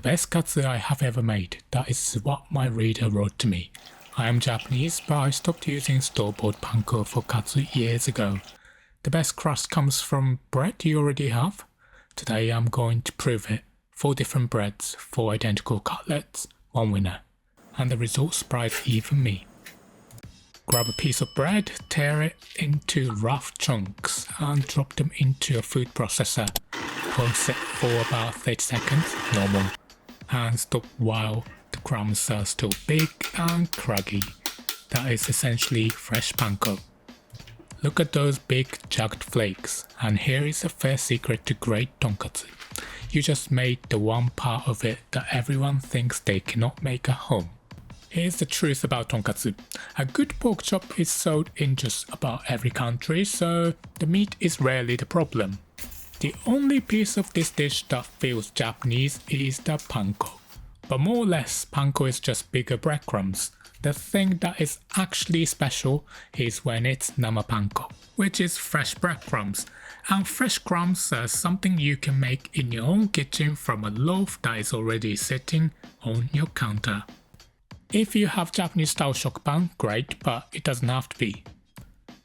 best katsu I have ever made. That is what my reader wrote to me. I am Japanese, but I stopped using store-bought panko for katsu years ago. The best crust comes from bread you already have. Today I'm going to prove it. 4 different breads, 4 identical cutlets, 1 winner. And the results surprised even me. Grab a piece of bread, tear it into rough chunks and drop them into a food processor. Pulse it for about 30 seconds, normal, and stop while the crumbs are still big and craggy. That is essentially fresh panko. Look at those big jagged flakes, and here is the first secret to great tonkatsu. You just made the one part of it that everyone thinks they cannot make at home. Here's the truth about tonkatsu. A good pork chop is sold in just about every country, so the meat is rarely the problem. The only piece of this dish that feels Japanese is the panko. But more or less, panko is just bigger breadcrumbs. The thing that is actually special is when it's nama panko, which is fresh breadcrumbs. And fresh crumbs are something you can make in your own kitchen from a loaf that is already sitting on your counter. If you have Japanese style shokupan, great, but it doesn't have to be.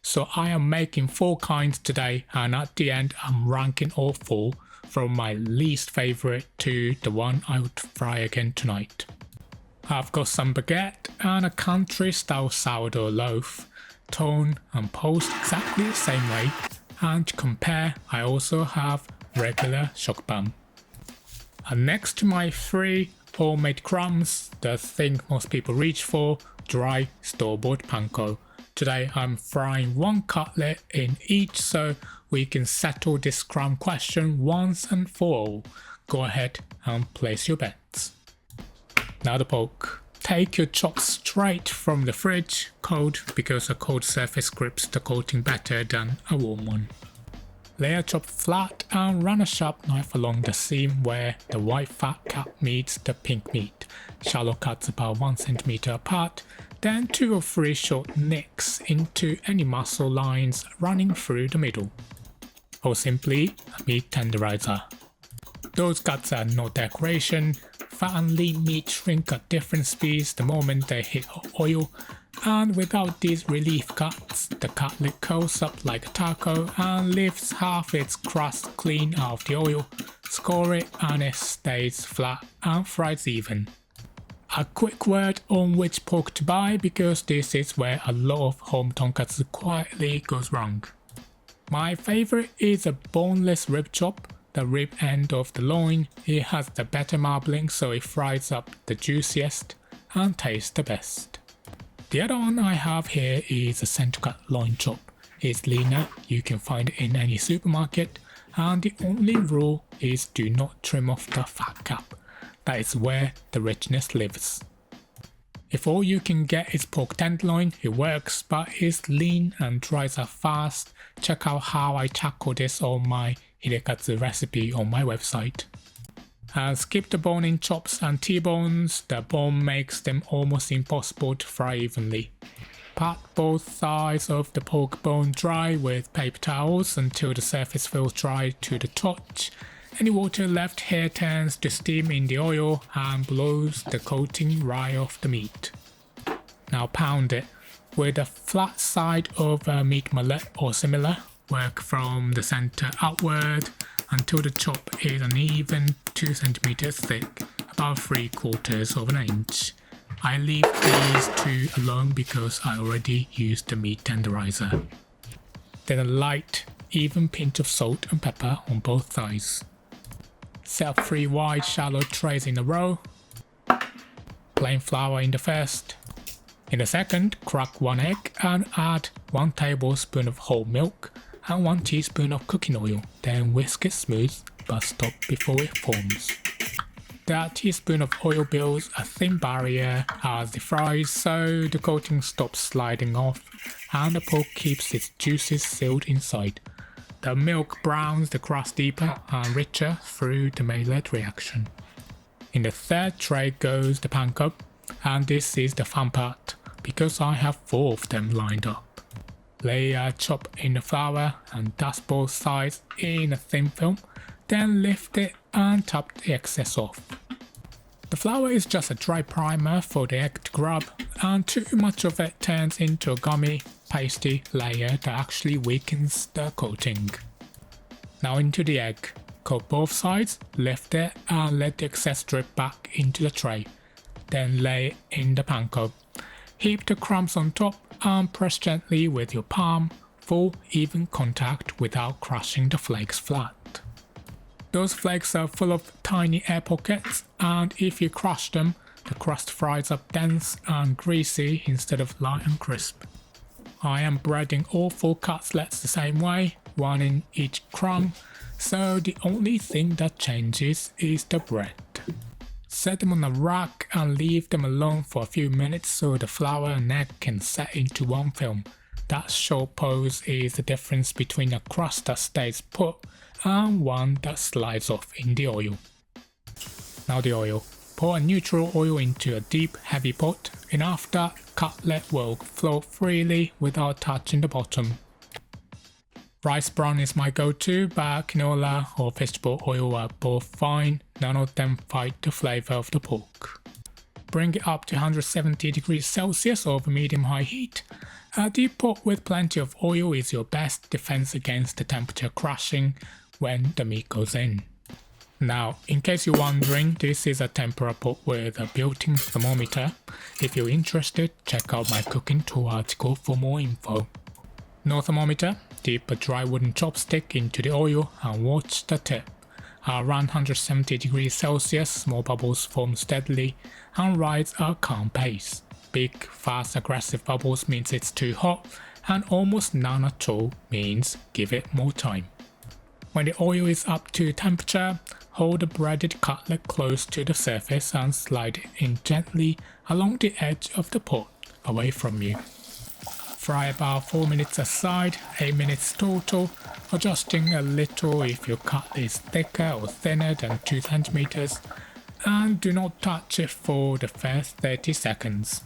So I am making 4 kinds today, and at the end I'm ranking all 4 from my least favorite to the one I would fry again tonight. I've got some baguette and a country style sourdough loaf, torn and posed exactly the same way, and to compare I also have regular shokupan. And next to my 3 homemade crumbs, the thing most people reach for, dry store-bought panko. Today I'm frying 1 cutlet in each so we can settle this crumb question once and for all. Go ahead and place your bets. Now the poke. Take your chops straight from the fridge, cold because a cold surface grips the coating better than a warm one. Lay a chop flat and run a sharp knife along the seam where the white fat cap meets the pink meat. Shallow cuts about 1 cm apart, then 2 or 3 short nicks into any muscle lines running through the middle. Or simply a meat tenderizer. Those cuts are no decoration. Fat and lean meat shrink at different speeds the moment they hit oil, and without these relief cuts, the cutlet curls up like a taco and lifts half its crust clean out of the oil. Score it and it stays flat and fries even. A quick word on which pork to buy, because this is where a lot of home tonkatsu quietly goes wrong. My favorite is a boneless rib chop. The rib end of the loin, it has the better marbling so it fries up the juiciest and tastes the best. The other one I have here is a center cut loin chop. It's leaner, you can find it in any supermarket, and the only rule is do not trim off the fat cap. That is where the richness lives. If all you can get is pork tenderloin, it works, but it's lean and dries up fast. Check out how I tackle this on my hidekatsu recipe on my website. Skip the bone-in chops and T-bones, the bone makes them almost impossible to fry evenly. Pat both sides of the pork bone dry with paper towels until the surface feels dry to the touch. Any water left here turns to steam in the oil and blows the coating right off the meat. Now pound it. With the flat side of a meat mallet or similar, work from the center outward until the chop is an even 2 cm thick, about 3/4 of an inch. I leave these 2 alone because I already used the meat tenderizer. Then a light, even pinch of salt and pepper on both sides. Set up 3 wide shallow trays in a row. Plain flour in the first. In the second, crack 1 egg and add 1 tablespoon of whole milk and 1 teaspoon of cooking oil. Then whisk it smooth, but stop before it forms. That teaspoon of oil builds a thin barrier as it fries, so the coating stops sliding off and the pork keeps its juices sealed inside. The milk browns the crust deeper and richer through the Maillard reaction. In the third tray goes the panko, and this is the fun part because I have 4 of them lined up. Lay a chop in the flour and dust both sides in a thin film, then lift it and top the excess off. The flour is just a dry primer for the egg to grub, and too much of it turns into a gummy, pasty layer that actually weakens the coating. Now into the egg. Coat both sides, lift it and let the excess drip back into the tray. Then lay in the panko. Heap the crumbs on top and press gently with your palm, full even contact without crushing the flakes flat. Those flakes are full of tiny air pockets, and if you crush them, the crust fries up dense and greasy instead of light and crisp. I am breading all 4 cutlets the same way, one in each crumb, so the only thing that changes is the bread. Set them on a rack and leave them alone for a few minutes so the flour and egg can set into one film. That short pause is the difference between a crust that stays put and one that slides off in the oil. Now the oil. Pour a neutral oil into a deep heavy pot, enough that cutlet will flow freely without touching the bottom. Rice bran is my go-to, but canola or vegetable oil are both fine, none of them fight the flavour of the pork. Bring it up to 170 degrees Celsius over medium-high heat. A deep pot with plenty of oil is your best defense against the temperature crashing when the meat goes in. Now, in case you're wondering, this is a tempera pot with a built-in thermometer. If you're interested, check out my cooking tool article for more info. No thermometer, dip a dry wooden chopstick into the oil and watch the tip. Around 170 degrees Celsius, small bubbles form steadily and rise at a calm pace. Big, fast, aggressive bubbles means it's too hot, and almost none at all means give it more time. When the oil is up to temperature, hold the breaded cutlet close to the surface and slide it in gently along the edge of the pot, away from you. Fry about 4 minutes aside, 8 minutes total, adjusting a little if your cutlet is thicker or thinner than 2 cm, and do not touch it for the first 30 seconds.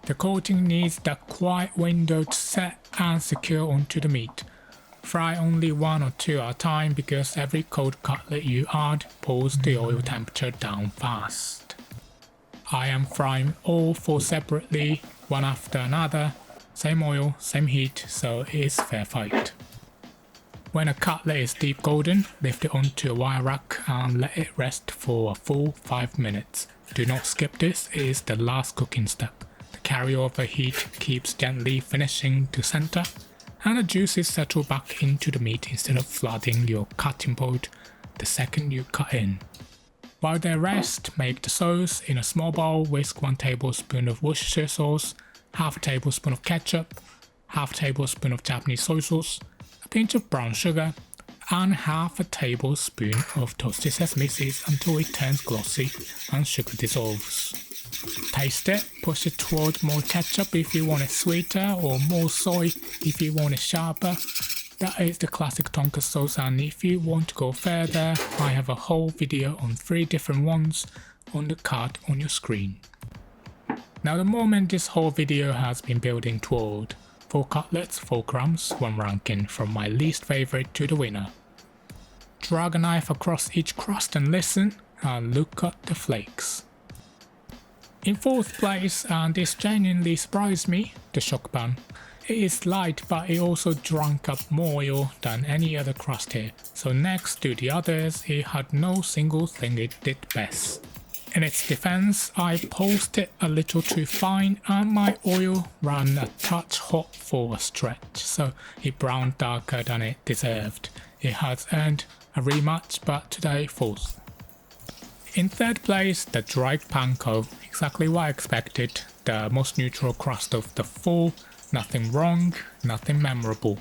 The coating needs that quiet window to set and secure onto the meat. Fry only 1 or 2 at a time because every cold cutlet you add pulls the oil temperature down fast. I am frying all 4 separately, one after another. Same oil, same heat, so it's fair fight. When a cutlet is deep golden, lift it onto a wire rack and let it rest for a full 5 minutes. Do not skip this, it is the last cooking step. The carryover heat keeps gently finishing to center, and the juices settle back into the meat instead of flooding your cutting board the second you cut in. While they rest, make the sauce. In a small bowl, whisk 1 tablespoon of Worcestershire sauce, half a tablespoon of ketchup, half a tablespoon of Japanese soy sauce, a pinch of brown sugar, and half a tablespoon of toasted sesame seeds until it turns glossy and sugar dissolves. Taste it, push it towards more ketchup if you want it sweeter, or more soy if you want it sharper. That is the classic Tonkatsu sauce, and if you want to go further, I have a whole video on 3 different ones on the card on your screen. Now the moment this whole video has been building toward 4 cutlets, 4 crumbs, 1 ranking from my least favorite to the winner. Drag a knife across each crust and listen, and look at the flakes. In 4th place, and this genuinely surprised me, the shokupan. It is light, but it also drank up more oil than any other crust here, so next to the others it had no single thing it did best. In its defense, I pulsed it a little too fine and my oil ran a touch hot for a stretch, so it browned darker than it deserved. It has earned a rematch, but today 4th. In 3rd place, the dried panko, exactly what I expected, the most neutral crust of the 4, nothing wrong, nothing memorable.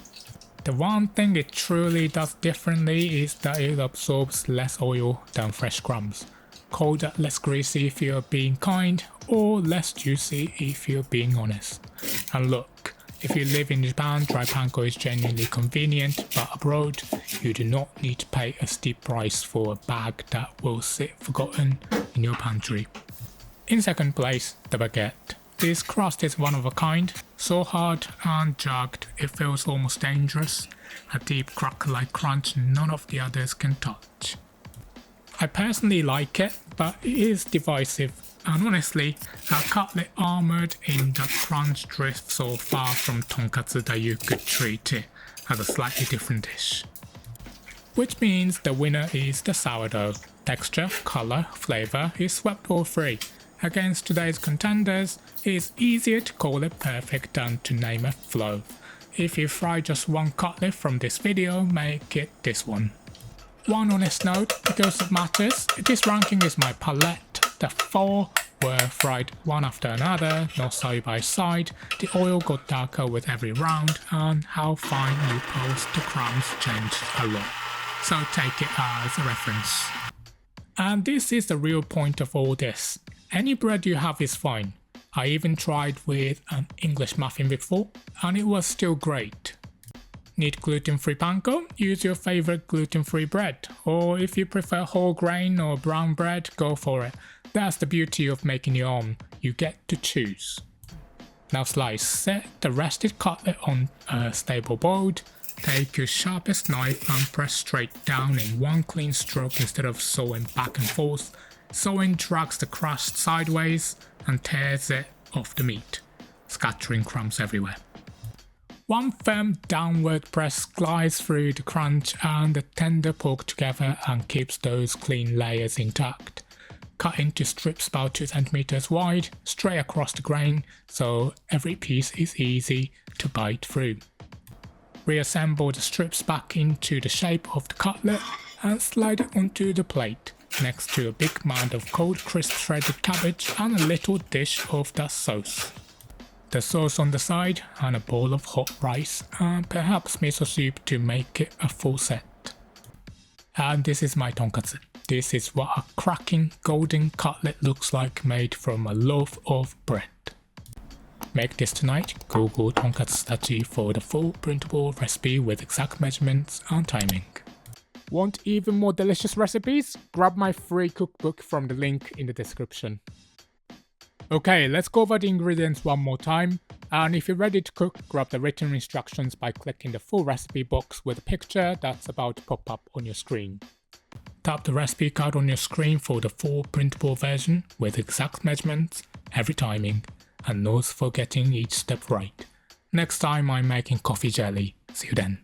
The one thing it truly does differently is that it absorbs less oil than fresh crumbs. Colder, less greasy if you're being kind, or less juicy if you're being honest. And look, if you live in Japan, dry panko is genuinely convenient, but abroad, you do not need to pay a steep price for a bag that will sit forgotten in your pantry. In 2nd place, the baguette. This crust is one of a kind, so hard and jagged it feels almost dangerous, a deep cracker-like crunch none of the others can touch. I personally like it, but it is divisive, and honestly, a cutlet armoured in the crunch drifts so far from tonkatsu that you could treat it as a slightly different dish. Which means the winner is the sourdough. Texture, colour, flavour is swept all three. Against today's contenders, it's easier to call it perfect than to name a flaw. If you fry just one cutlet from this video, make it this one. One honest note, because it matters, this ranking is my palette. The 4 were fried one after another, not side by side. The oil got darker with every round, and how fine you post the crumbs changed a lot. So take it as a reference. And this is the real point of all this. Any bread you have is fine. I even tried with an English muffin before, and it was still great. Need gluten-free panko? Use your favorite gluten-free bread. Or if you prefer whole grain or brown bread, go for it. That's the beauty of making your own. You get to choose. Now slice. Set the rested cutlet on a stable board. Take your sharpest knife and press straight down in one clean stroke instead of sawing back and forth. Sawing drags the crust sideways and tears it off the meat, scattering crumbs everywhere. One firm downward press glides through the crunch and the tender pork together and keeps those clean layers intact. Cut into strips about 2 cm wide, straight across the grain, so every piece is easy to bite through. Reassemble the strips back into the shape of the cutlet and slide it onto the plate, next to a big mound of cold crisp shredded cabbage and a little dish of the sauce. The sauce on the side and a bowl of hot rice and perhaps miso soup to make it a full set. And this is my tonkatsu. This is what a cracking golden cutlet looks like made from a loaf of bread. Make this tonight. Google Tonkatsu Sudachi for the full printable recipe with exact measurements and timing. Want even more delicious recipes? Grab my free cookbook from the link in the description. Okay, let's go over the ingredients one more time, and if you're ready to cook, grab the written instructions by clicking the full recipe box with a picture that's about to pop up on your screen. Tap the recipe card on your screen for the full printable version with exact measurements, every timing, and notes for getting each step right. Next time I'm making coffee jelly. See you then.